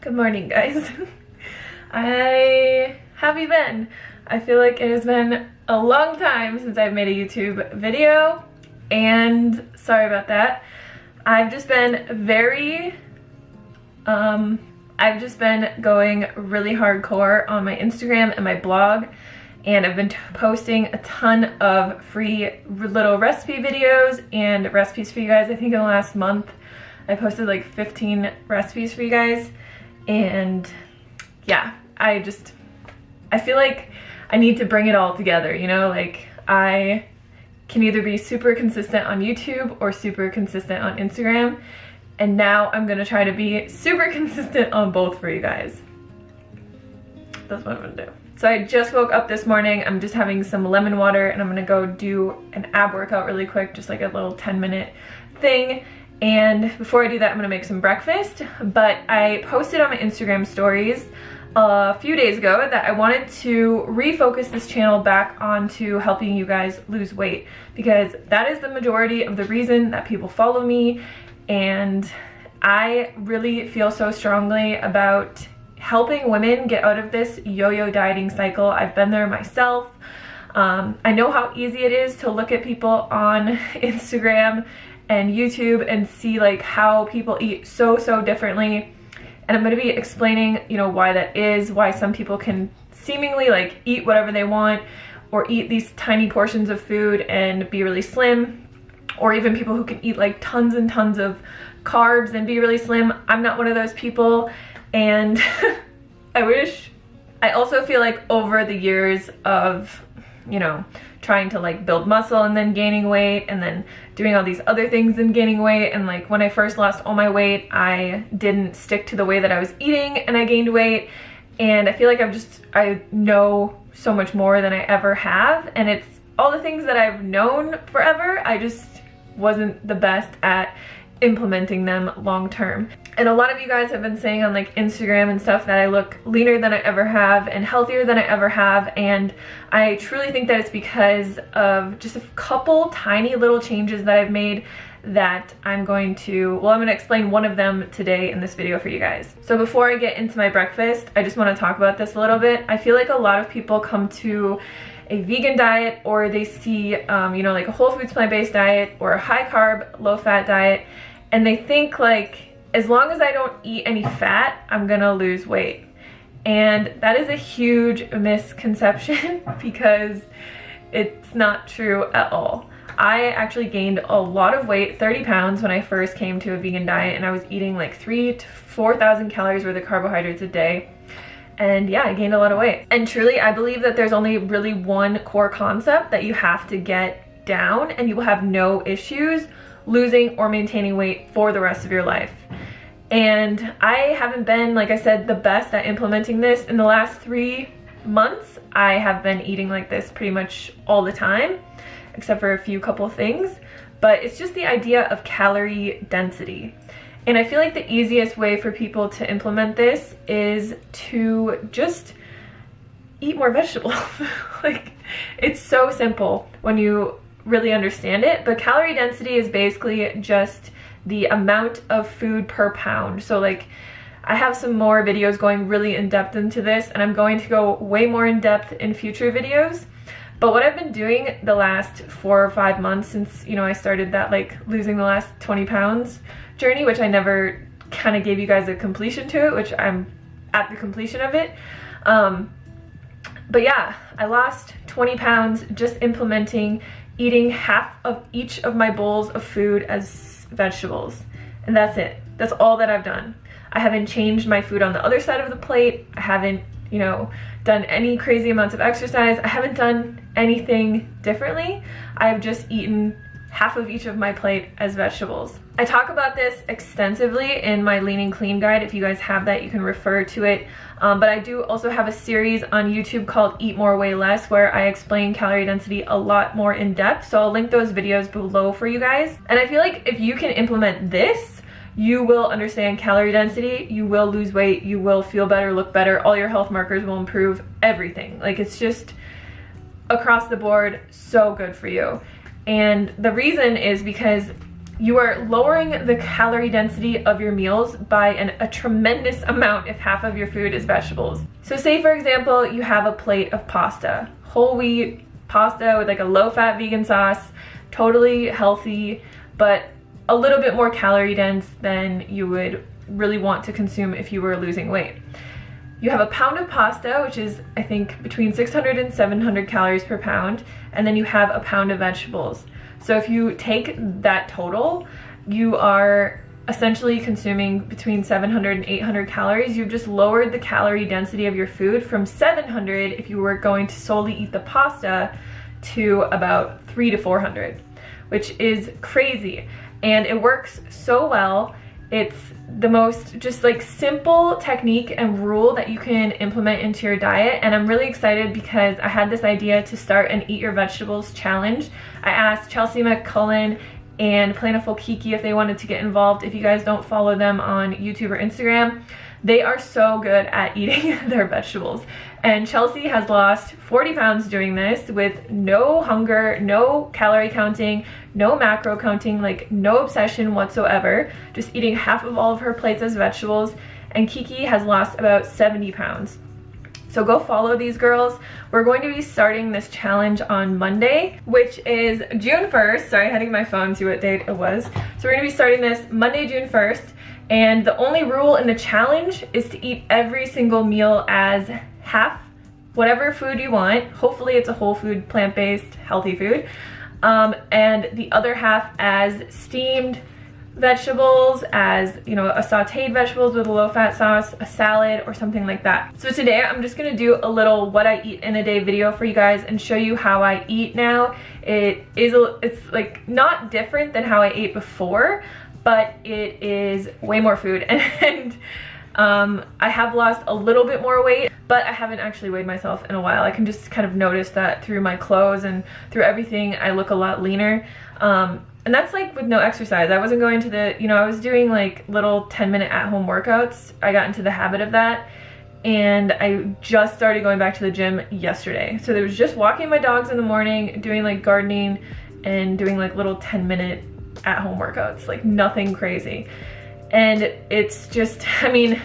Good morning, guys. Have you been? I feel like it has been a long time since I've made a YouTube video, and sorry about that. I've just been going really hardcore on my Instagram and my blog, and I've been posting a ton of free little recipe videos and recipes for you guys. I think in the last month I posted like 15 recipes for you guys, and yeah, I feel like I need to bring it all together, you know? Like, I can either be super consistent on YouTube or super consistent on Instagram, and now I'm gonna try to be super consistent on both for you guys. That's what I'm gonna do. So I just woke up this morning. I'm just having some lemon water, and I'm gonna go do an ab workout really quick, just like a little 10-minute thing. And before I do that, I'm gonna make some breakfast. But I posted on my Instagram stories a few days ago that I wanted to refocus this channel back onto helping you guys lose weight, because that is the majority of the reason that people follow me, and I really feel so strongly about helping women get out of this yo-yo dieting cycle. I've been there myself. I know how easy it is to look at people on Instagram and YouTube and see like how people eat so differently. And I'm going to be explaining, you know, why that is, why some people can seemingly like eat whatever they want or eat these tiny portions of food and be really slim, or even people who can eat like tons and tons of carbs and be really slim. I'm not one of those people, and I also feel like over the years of, you know, trying to like build muscle and then gaining weight and then doing all these other things and gaining weight, and like when I first lost all my weight, I didn't stick to the way that I was eating and I gained weight. And I feel like I know so much more than I ever have, and it's all the things that I've known forever, I just wasn't the best at implementing them long term. And a lot of you guys have been saying on like Instagram and stuff that I look leaner than I ever have and healthier than I ever have, and I truly think that it's because of just a couple tiny little changes that I've made that I'm going to explain one of them today in this video for you guys. So before I get into my breakfast, I just want to talk about this a little bit. I feel like a lot of people come to a vegan diet, or they see you know, like a whole foods plant-based diet or a high carb low fat diet, and they think like, as long as I don't eat any fat, I'm gonna lose weight. And that is a huge misconception because it's not true at all. I actually gained a lot of weight, 30 pounds, when I first came to a vegan diet, and I was eating like 3,000 to 4,000 calories worth of carbohydrates a day. And yeah, I gained a lot of weight. And truly, I believe that there's only really one core concept that you have to get down, and you will have no issues losing or maintaining weight for the rest of your life. And I haven't been, like I said, the best at implementing this. In the last 3 months, I have been eating like this pretty much all the time, except for a few couple things. But it's just the idea of calorie density. And I feel like the easiest way for people to implement this is to just eat more vegetables. Like, it's so simple when you really understand it, but calorie density is basically just the amount of food per pound. So like, I have some more videos going really in depth into this, and I'm going to go way more in depth in future videos. But what I've been doing the last 4 or 5 months since, you know, I started that like losing the last 20 pounds journey, which I never kind of gave you guys a completion to it, which I'm at the completion of it. But yeah, I lost 20 pounds just implementing eating half of each of my bowls of food as vegetables. And that's it. That's all that I've done. I haven't changed my food on the other side of the plate. I haven't, you know, done any crazy amounts of exercise. I haven't done anything differently. I've just eaten half of each of my plate as vegetables. I talk about this extensively in my Lean and Clean guide. If you guys have that, you can refer to it. But I do also have a series on YouTube called Eat More, Weigh Less, where I explain calorie density a lot more in depth. So I'll link those videos below for you guys. And I feel like if you can implement this, you will understand calorie density, you will lose weight, you will feel better, look better, all your health markers will improve, everything. Like, it's just across the board so good for you. And the reason is because you are lowering the calorie density of your meals by a tremendous amount if half of your food is vegetables. So say for example, you have a plate of pasta, whole wheat pasta with like a low-fat vegan sauce, totally healthy, but a little bit more calorie dense than you would really want to consume if you were losing weight. You have a pound of pasta, which is I think between 600 and 700 calories per pound, and then you have a pound of vegetables. So if you take that total, you are essentially consuming between 700 and 800 calories. You've just lowered the calorie density of your food from 700 if you were going to solely eat the pasta to about 300 to 400, which is crazy. And it works so well. It's the most just like simple technique and rule that you can implement into your diet, and I'm really excited because I had this idea to start an Eat Your Vegetables challenge. I asked Chelsea McCullen and Planiful Kiki if they wanted to get involved. If you guys don't follow them on YouTube or Instagram, they are so good at eating their vegetables. And Chelsea has lost 40 pounds doing this with no hunger, no calorie counting, no macro counting, like no obsession whatsoever, just eating half of all of her plates as vegetables. And Kiki has lost about 70 pounds. So go follow these girls. We're going to be starting this challenge on Monday, which is June 1st. Sorry, I had to get my phone to see what date it was. So we're gonna be starting this Monday, June 1st. And the only rule in the challenge is to eat every single meal as half whatever food you want. Hopefully it's a whole food, plant-based, healthy food. And the other half as steamed vegetables, as you know, a sauteed vegetables with a low-fat sauce, a salad, or something like that. So today I'm just gonna do a little what I eat in a day video for you guys and show you how I eat now. It's like not different than how I ate before, but it is way more food. And I have lost a little bit more weight, but I haven't actually weighed myself in a while. I can just kind of notice that through my clothes and through everything, I look a lot leaner. And that's like with no exercise. I wasn't going to the, you know, I was doing like little 10-minute at-home workouts. I got into the habit of that, and I just started going back to the gym yesterday. So there was just walking my dogs in the morning, doing like gardening, and doing like little 10-minute at-home workouts, like nothing crazy. And it's just, I mean,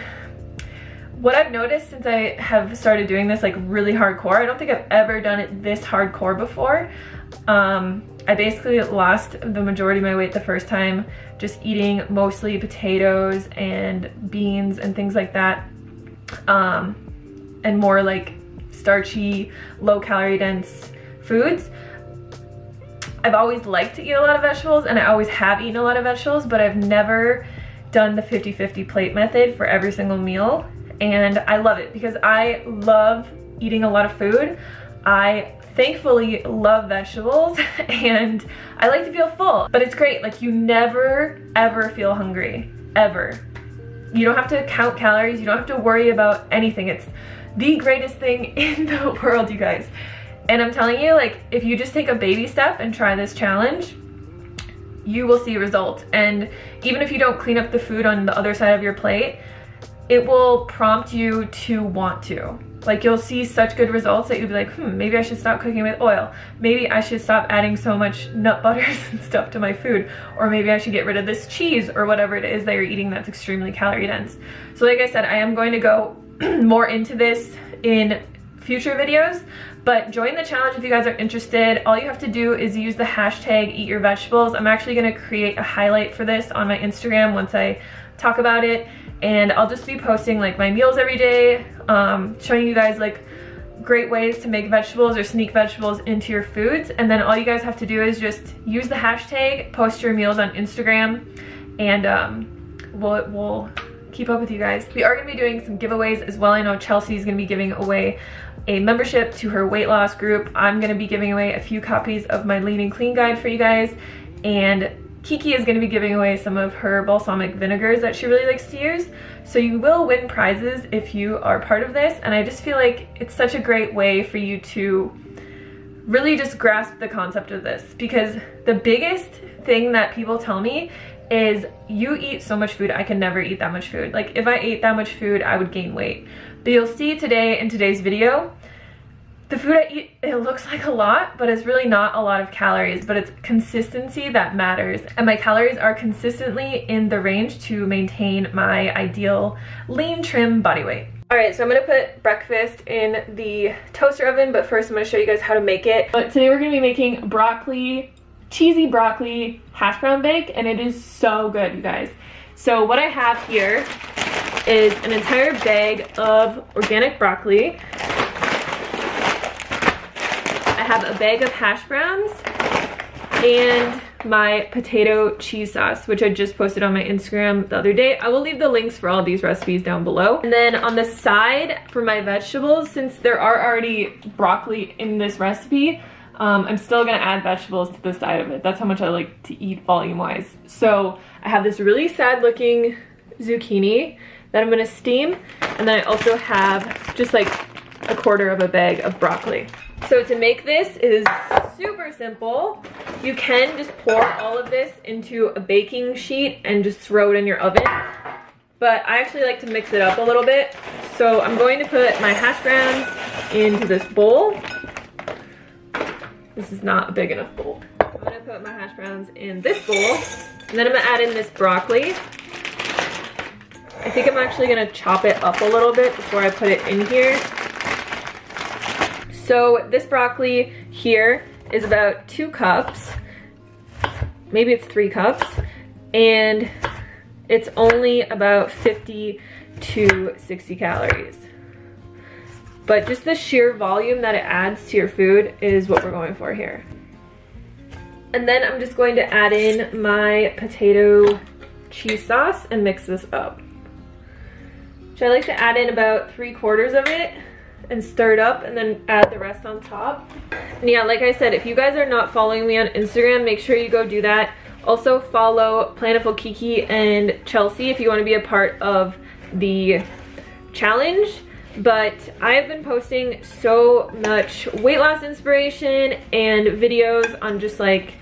what I've noticed since I have started doing this like really hardcore, I don't think I've ever done it this hardcore before. I basically lost the majority of my weight the first time just eating mostly potatoes and beans and things like that, and more like starchy, low calorie dense foods. I've always liked to eat a lot of vegetables, and I always have eaten a lot of vegetables, but I've never done the 50-50 plate method for every single meal. And I love it because I love eating a lot of food. I thankfully love vegetables, and I like to feel full, but it's great. Like, you never ever feel hungry, ever. You don't have to count calories. You don't have to worry about anything. It's the greatest thing in the world, you guys. And I'm telling you, like, if you just take a baby step and try this challenge, you will see results. And even if you don't clean up the food on the other side of your plate, it will prompt you to want to. Like, you'll see such good results that you'll be like, maybe I should stop cooking with oil. Maybe I should stop adding so much nut butters and stuff to my food. Or maybe I should get rid of this cheese or whatever it is that you're eating that's extremely calorie dense. So like I said, I am going to go more into this in future videos, but join the challenge if you guys are interested. All you have to do is use the hashtag Eat Your Vegetables. I'm actually gonna create a highlight for this on my Instagram once I talk about it. And I'll just be posting like my meals every day, showing you guys like great ways to make vegetables or sneak vegetables into your foods. And then all you guys have to do is just use the hashtag, post your meals on Instagram, and we'll keep up with you guys. We are gonna be doing some giveaways as well. I know Chelsea's gonna be giving away a membership to her weight loss group. I'm gonna be giving away a few copies of my Lean and Clean guide for you guys. And Kiki is going to be giving away some of her balsamic vinegars that she really likes to use. So you will win prizes if you are part of this. And I just feel like it's such a great way for you to really just grasp the concept of this. Because the biggest thing that people tell me is, you eat so much food, I can never eat that much food. Like, if I ate that much food, I would gain weight. But you'll see today in today's video, the food I eat, it looks like a lot, but it's really not a lot of calories, but it's consistency that matters. And my calories are consistently in the range to maintain my ideal lean, trim body weight. All right, so I'm gonna put breakfast in the toaster oven, but first I'm gonna show you guys how to make it. But today we're gonna be making cheesy broccoli hash brown bake, and it is so good, you guys. So what I have here is an entire bag of organic broccoli. I have a bag of hash browns and my potato cheese sauce, which I just posted on my Instagram the other day. I will leave the links for all these recipes down below. And then on the side for my vegetables, since there are already broccoli in this recipe, I'm still gonna add vegetables to the side of it. That's how much I like to eat volume-wise. So I have this really sad looking zucchini that I'm gonna steam. And then I also have just like a quarter of a bag of broccoli. So to make this is super simple. You can just pour all of this into a baking sheet and just throw it in your oven. But I actually like to mix it up a little bit. So I'm going to put my hash browns into this bowl. This is not a big enough bowl. I'm gonna put my hash browns in this bowl. And then I'm gonna add in this broccoli. I think I'm actually gonna chop it up a little bit before I put it in here. So this broccoli here is about 2 cups, maybe it's 3 cups, and it's only about 50 to 60 calories. But just the sheer volume that it adds to your food is what we're going for here. And then I'm just going to add in my potato cheese sauce and mix this up. So I like to add in about 3/4 of it and stir it up and then add the rest on top. And yeah, like I said, if you guys are not following me on Instagram, make sure you go do that. Also follow Plantiful Kiki and Chelsea if you want to be a part of the challenge. But I have been posting so much weight loss inspiration and videos on just like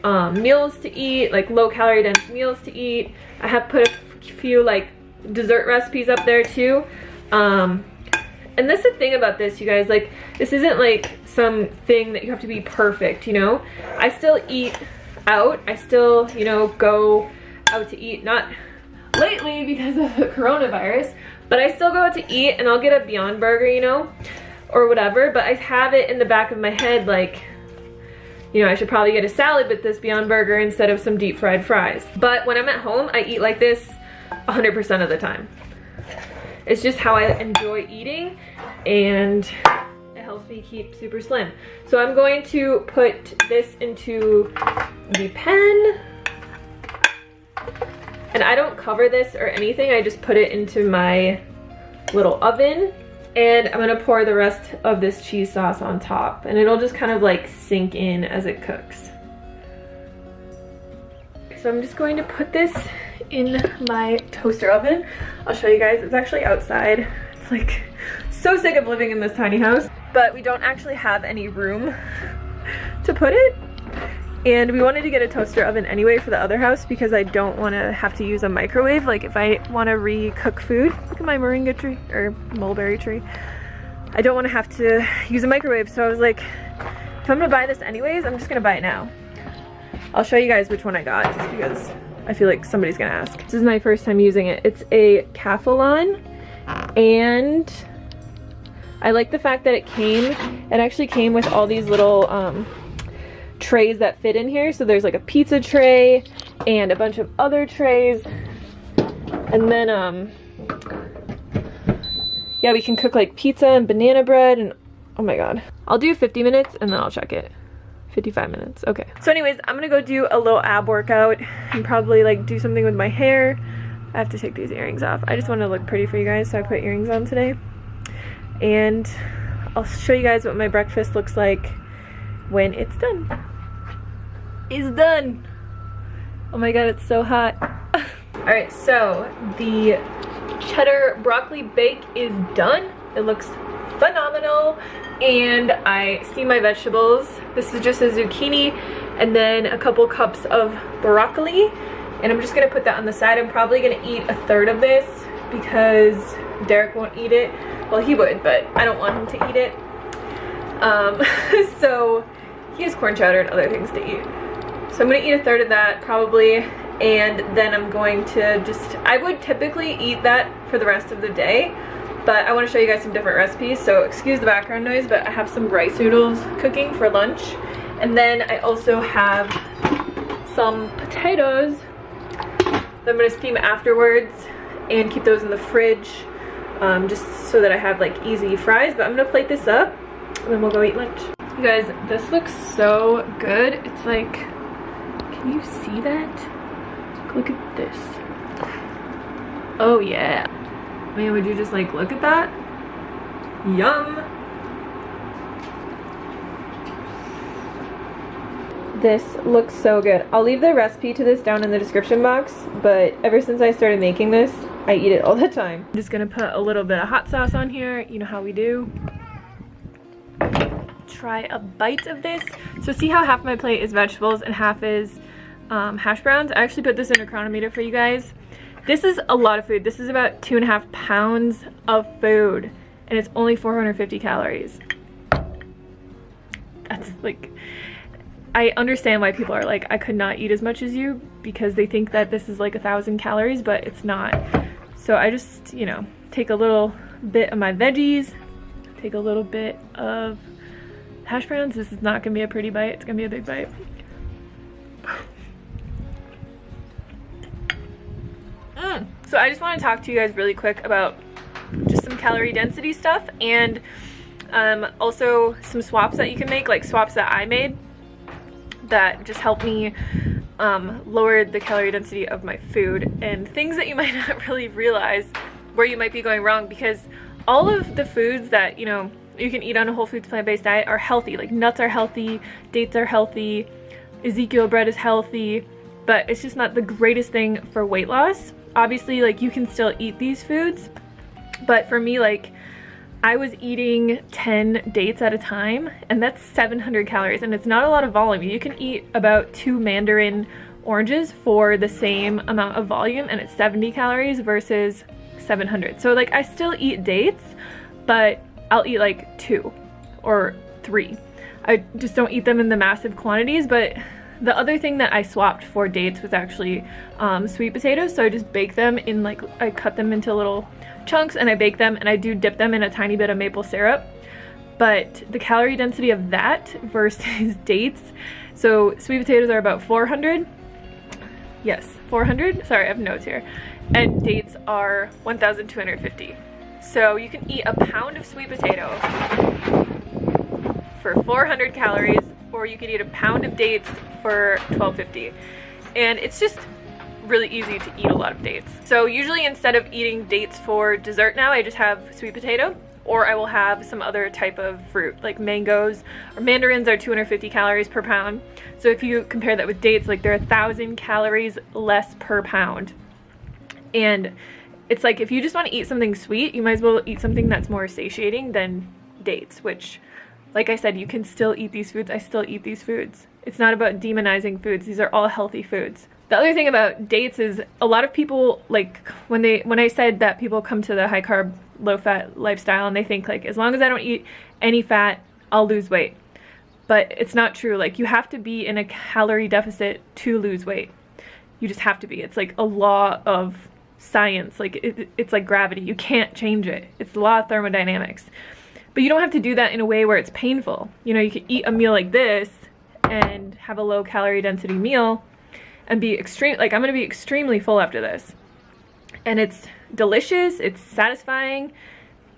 meals to eat, like low calorie dense meals to eat. I have put a few like dessert recipes up there too. And that's the thing about this, you guys, like, this isn't like something that you have to be perfect, you know? I still eat out. I still, you know, go out to eat, not lately because of the coronavirus, but I still go out to eat and I'll get a Beyond Burger, you know, or whatever, but I have it in the back of my head, like, you know, I should probably get a salad with this Beyond Burger instead of some deep fried fries. But when I'm at home, I eat like this 100% of the time. It's just how I enjoy eating, and it helps me keep super slim. So I'm going to put this into the pan. And I don't cover this or anything, I just put it into my little oven. And I'm gonna pour the rest of this cheese sauce on top, and it'll just kind of like sink in as it cooks. So I'm just going to put this in my toaster oven. I'll show you guys. It's actually outside. It's like so sick of living in this tiny house, but we don't actually have any room to put it. And we wanted to get a toaster oven anyway for the other house because I don't want to have to use a microwave. Like if I want to re-cook food, look at my moringa tree or mulberry tree. I don't want to have to use a microwave. So I was like, if I'm gonna buy this anyways, I'm just gonna buy it now. I'll show you guys which one I got just because I feel like somebody's gonna ask. This is my first time using it. It's a Calphalon, and I like the fact that it actually came with all these little trays that fit in here. So there's like a pizza tray and a bunch of other trays. And then, yeah, we can cook like pizza and banana bread and, oh my God. I'll do 50 minutes and then I'll check it. 55 minutes, okay. So anyways, I'm gonna go do a little ab workout and probably like do something with my hair. I have to take these earrings off. I just want to look pretty for you guys, so I put earrings on today. And I'll show you guys what my breakfast looks like when it's done. It's done. Oh my God, it's so hot. All right, so the cheddar broccoli bake is done. It looks phenomenal. And I steam my vegetables. This is just a zucchini and then a couple cups of broccoli. And I'm just gonna put that on the side. I'm probably gonna eat a third of this because Derek won't eat it. Well, he would, but I don't want him to eat it. So he has corn chowder and other things to eat. So I'm gonna eat a third of that probably, and then I'm going to just, I would typically eat that for the rest of the day, but I want to show you guys some different recipes, so excuse the background noise, but I have some rice noodles cooking for lunch. And then I also have some potatoes that I'm gonna steam afterwards and keep those in the fridge, just so that I have like easy fries. But I'm gonna plate this up and then we'll go eat lunch. You guys, this looks so good. It's like, can you see that? Look at this. Oh yeah. Man, would you just like look at that? Yum. This looks so good. I'll leave the recipe to this down in the description box, but ever since I started making this, I eat it all the time. I'm just gonna put a little bit of hot sauce on here, you know how we do. Try a bite of this. So see how half my plate is vegetables and half is hash browns? I actually put this in a chronometer for you guys. This is a lot of food. This is about 2.5 pounds of food, and it's only 450 calories. That's like, I understand why people are like, I could not eat as much as you, because they think that this is like 1,000 calories, but it's not. So I just, you know, take a little bit of my veggies, take a little bit of hash browns. This is not gonna be a pretty bite, it's gonna be a big bite. So I just want to talk to you guys really quick about just some calorie density stuff, and also some swaps that you can make, like swaps that I made that just help me lower the calorie density of my food, and things that you might not really realize where you might be going wrong, because all of the foods that, you know, you can eat on a whole foods plant-based diet are healthy. Like nuts are healthy, dates are healthy, Ezekiel bread is healthy, but it's just not the greatest thing for weight loss. Obviously, like, you can still eat these foods, but for me, like, I was eating 10 dates at a time, and that's 700 calories, and it's not a lot of volume. You can eat about 2 mandarin oranges for the same amount of volume, and it's 70 calories versus 700. So like, I still eat dates, but I'll eat like 2 or 3. I just don't eat them in the massive quantities. But the other thing that I swapped for dates was actually sweet potatoes. So I just bake them in, like, I cut them into little chunks and I bake them, and I do dip them in a tiny bit of maple syrup. But the calorie density of that versus dates, so sweet potatoes are about 400. Yes, 400. Sorry, I have notes here. And dates are 1,250. So you can eat a pound of sweet potato for 400 calories, or you could eat a pound of dates for 1,250. And it's just really easy to eat a lot of dates. So usually, instead of eating dates for dessert now, I just have sweet potato, or I will have some other type of fruit, like mangoes or mandarins are 250 calories per pound. So if you compare that with dates, like, they're 1,000 calories less per pound. And it's like, if you just want to eat something sweet, you might as well eat something that's more satiating than dates, which, like I said, you can still eat these foods. I still eat these foods. It's not about demonizing foods. These are all healthy foods. The other thing about dates is a lot of people, like, when I said that people come to the high carb, low fat lifestyle and they think, like, as long as I don't eat any fat, I'll lose weight. But it's not true. Like, you have to be in a calorie deficit to lose weight. You just have to be. It's like a law of science. Like, it's like gravity. You can't change it. It's the law of thermodynamics. But you don't have to do that in a way where it's painful. You know, you can eat a meal like this and have a low calorie density meal and be extreme. Like, I'm gonna be extremely full after this, and it's delicious, it's satisfying,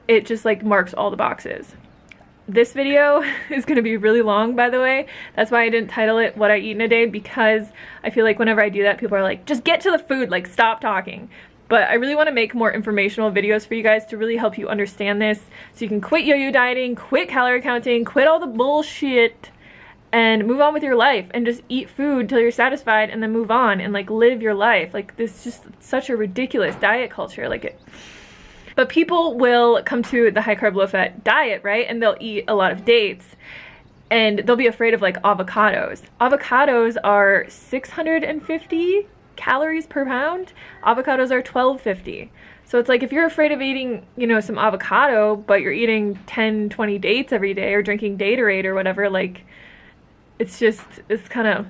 it just, like, marks all the boxes. This video is gonna be really long, by the way. That's why I didn't title it What I Eat in a Day, because I feel like whenever I do that, people are like, just get to the food, like, stop talking. But I really want to make more informational videos for you guys to really help you understand this, so you can quit yo-yo dieting, quit calorie counting, quit all the bullshit, and move on with your life, and just eat food till you're satisfied, and then move on and, like, live your life. Like, this is just such a ridiculous diet culture, like it. But people will come to the high carb low fat diet, right, and they'll eat a lot of dates, and they'll be afraid of, like, avocados. Avocados are 650 calories per pound. Avocados are 1,250. So it's like if you're afraid of eating, you know, some avocado, but you're eating 10, 20 dates every day or drinking Gatorade or whatever, like it's kind of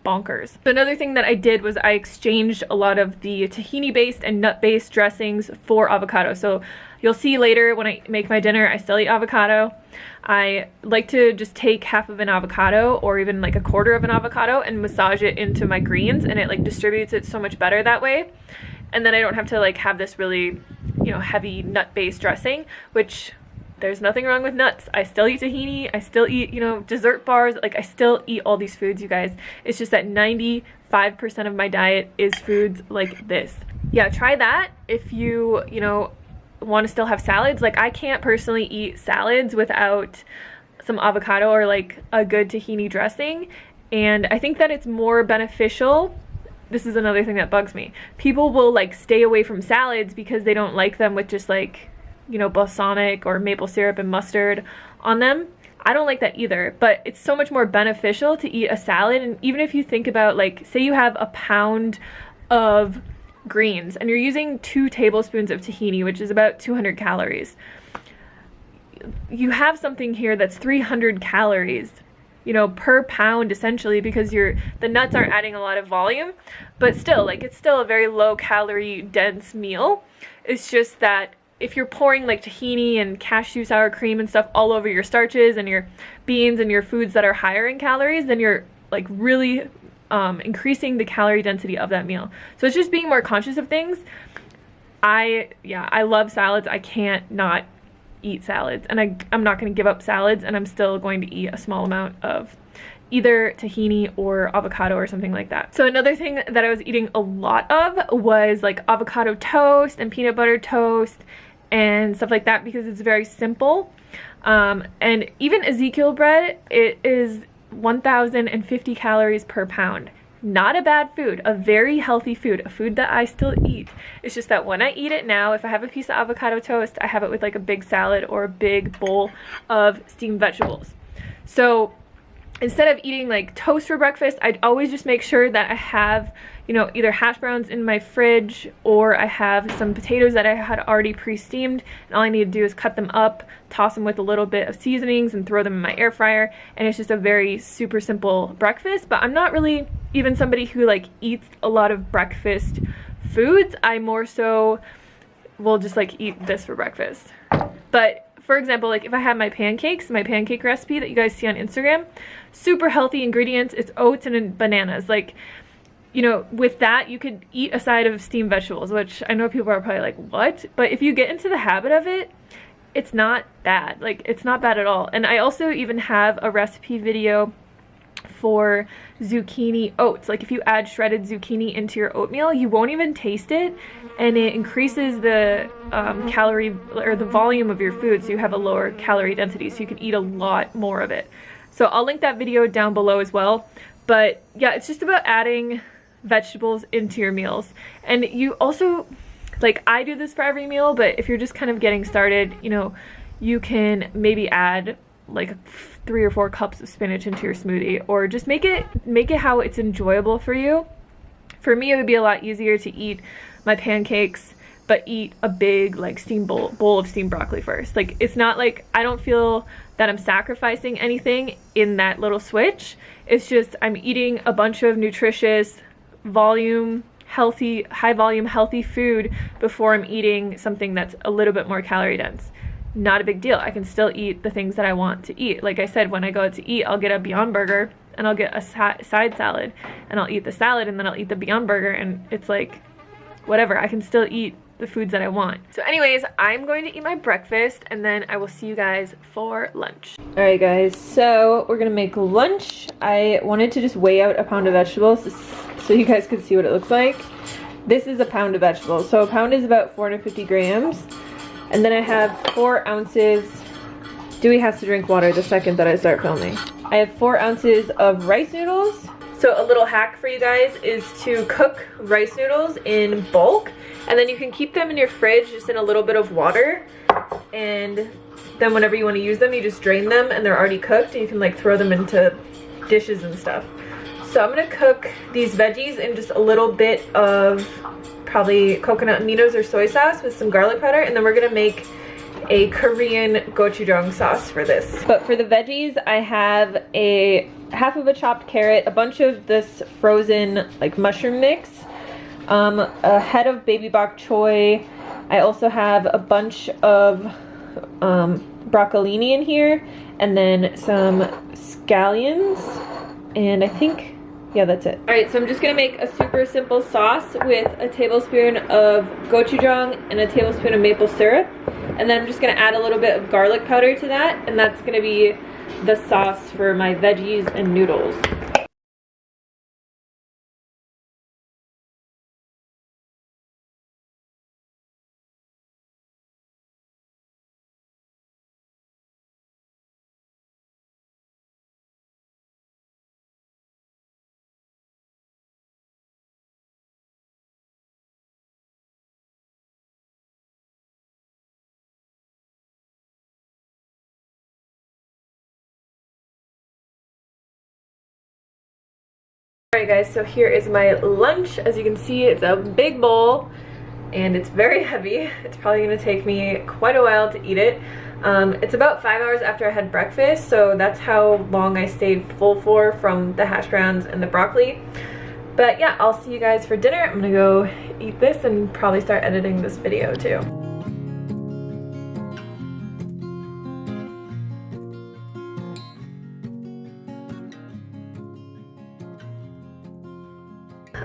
bonkers. So another thing that I did was I exchanged a lot of the tahini-based and nut-based dressings for avocado. So you'll see later when I make my dinner, I still eat avocado. I like to just take half of an avocado or even like a quarter of an avocado and massage it into my greens, and it like distributes it so much better that way. And then I don't have to like have this really, you know, heavy nut-based dressing, which there's nothing wrong with nuts. I still eat tahini, I still eat, you know, dessert bars, like I still eat all these foods, you guys. It's just that 95% of my diet is foods like this. Yeah, try that if you know, want to still have salads. Like I can't personally eat salads without some avocado or like a good tahini dressing, and I think that it's more beneficial. This is another thing that bugs me. People will like stay away from salads because they don't like them with just like, you know, balsamic or maple syrup and mustard on them. I don't like that either, but it's so much more beneficial to eat a salad. And even if you think about, like, say you have a pound of greens and you're using 2 tablespoons of tahini, which is about 200 calories. You have something here that's 300 calories, you know, per pound essentially, because the nuts aren't adding a lot of volume, but still, like, it's still a very low calorie dense meal. It's just that if you're pouring like tahini and cashew sour cream and stuff all over your starches and your beans and your foods that are higher in calories, then you're like really increasing the calorie density of that meal. So it's just being more conscious of things. I love salads. I can't not eat salads, and I'm not going to give up salads, and I'm still going to eat a small amount of either tahini or avocado or something like that. So another thing that I was eating a lot of was like avocado toast and peanut butter toast and stuff like that, because it's very simple. And even Ezekiel bread, it is 1,050 calories per pound. Not a bad food, a very healthy food, a food that I still eat. It's just that when I eat it now, if I have a piece of avocado toast, I have it with like a big salad or a big bowl of steamed vegetables. So instead of eating like toast for breakfast, I'd always just make sure that I have, you know, either hash browns in my fridge, or I have some potatoes that I had already pre-steamed, and all I need to do is cut them up, toss them with a little bit of seasonings, and throw them in my air fryer, and it's just a very super simple breakfast. But I'm not really even somebody who like eats a lot of breakfast foods. I more so will just like eat this for breakfast. But for example, like if I have my pancake recipe that you guys see on Instagram, super healthy ingredients, it's oats and bananas. Like, you know, with that, you could eat a side of steamed vegetables, which I know people are probably like, what? But if you get into the habit of it, it's not bad. Like, it's not bad at all. And I also even have a recipe video for zucchini oats. Like, if you add shredded zucchini into your oatmeal, you won't even taste it, and it increases the calorie or the volume of your food, so you have a lower calorie density, so you can eat a lot more of it. So I'll link that video down below as well. But yeah, it's just about adding vegetables into your meals. And you also, like, I do this for every meal, but if you're just kind of getting started, you know, you can maybe add like 3 or 4 cups of spinach into your smoothie, or just make it how it's enjoyable for you. For me, it would be a lot easier to eat my pancakes but eat a big like steamed bowl of steamed broccoli first. Like, it's not like, I don't feel that I'm sacrificing anything in that little switch. It's just I'm eating a bunch of nutritious, high volume healthy food before I'm eating something that's a little bit more calorie dense. Not a big deal. I can still eat the things that I want to eat. Like I said, when I go out to eat, I'll get a Beyond Burger and I'll get a side salad, and I'll eat the salad and then I'll eat the Beyond Burger, and it's like, whatever, I can still eat the foods that I want. So anyways, I'm going to eat my breakfast, and then I will see you guys for lunch. Alright guys, so we're gonna make lunch. I wanted to just weigh out a pound of vegetables so you guys could see what it looks like. This is a pound of vegetables. So a pound is about 450 grams. And then I have 4 ounces. Dewey has to drink water the second that I start filming. I have 4 ounces of rice noodles. So a little hack for you guys is to cook rice noodles in bulk, and then you can keep them in your fridge just in a little bit of water, and then whenever you want to use them, you just drain them and they're already cooked, and you can like throw them into dishes and stuff. So I'm gonna cook these veggies in just a little bit of probably coconut aminos or soy sauce with some garlic powder, and then we're gonna make a Korean gochujang sauce for this. But for the veggies, I have a half of a chopped carrot, a bunch of this frozen like mushroom mix, a head of baby bok choy. I also have a bunch of broccolini in here, and then some scallions, and I think, yeah, that's it. All right, so I'm just gonna make a super simple sauce with a tablespoon of gochujang and a tablespoon of maple syrup. And then I'm just gonna add a little bit of garlic powder to that, and that's gonna be the sauce for my veggies and noodles. Alright guys, so here is my lunch. As you can see, it's a big bowl and it's very heavy. It's probably going to take me quite a while to eat it. It's about 5 hours after I had breakfast, so that's how long I stayed full for from the hash browns and the broccoli. But yeah, I'll see you guys for dinner. I'm gonna go eat this and probably start editing this video too.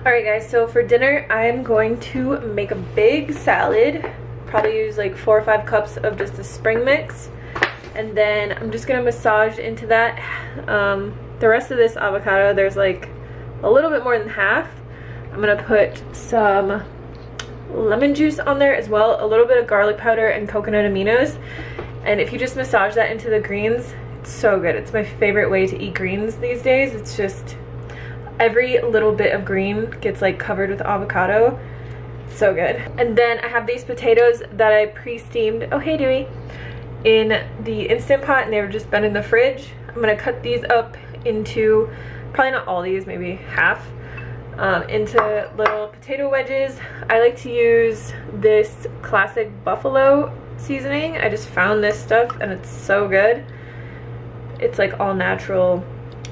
Alright guys, so for dinner I'm going to make a big salad. Probably use like 4 or 5 cups of just a spring mix. And then I'm just gonna massage into that the rest of this avocado. There's like a little bit more than half. I'm gonna put some lemon juice on there as well, a little bit of garlic powder and coconut aminos. And if you just massage that into the greens, it's so good. It's my favorite way to eat greens these days. It's just every little bit of green gets like covered with avocado. So good. And then I have these potatoes that I pre-steamed, oh hey Dewey, in the Instant Pot, and they've just been in the fridge. I'm gonna cut these up into, probably not all these, maybe half, into little potato wedges. I like to use this classic buffalo seasoning. I just found this stuff and it's so good. It's like all natural,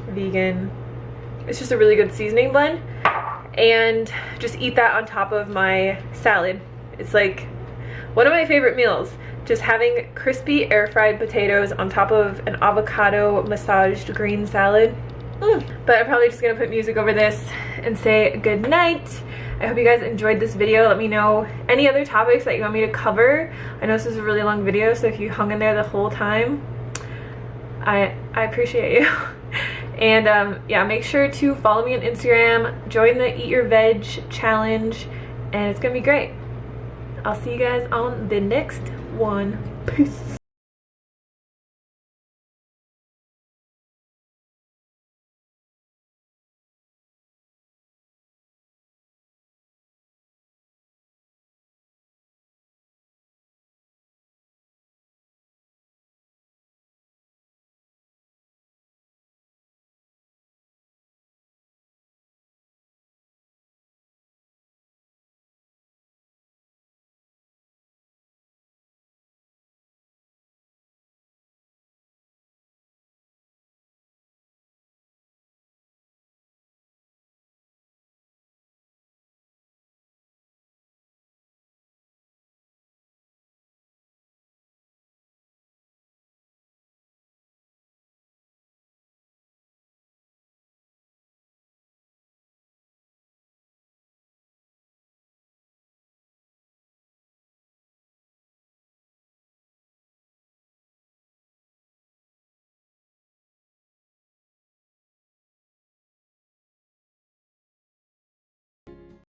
vegan. It's just a really good seasoning blend. And just eat that on top of my salad. It's like one of my favorite meals. Just having crispy air fried potatoes on top of an avocado massaged green salad. But I'm probably just gonna put music over this and say good night. I hope you guys enjoyed this video. Let me know any other topics that you want me to cover. I know this is a really long video, so if you hung in there the whole time, I appreciate you. And yeah, make sure to follow me on Instagram, join the Eat Your Veg challenge, and it's gonna be great. I'll see you guys on the next one. Peace.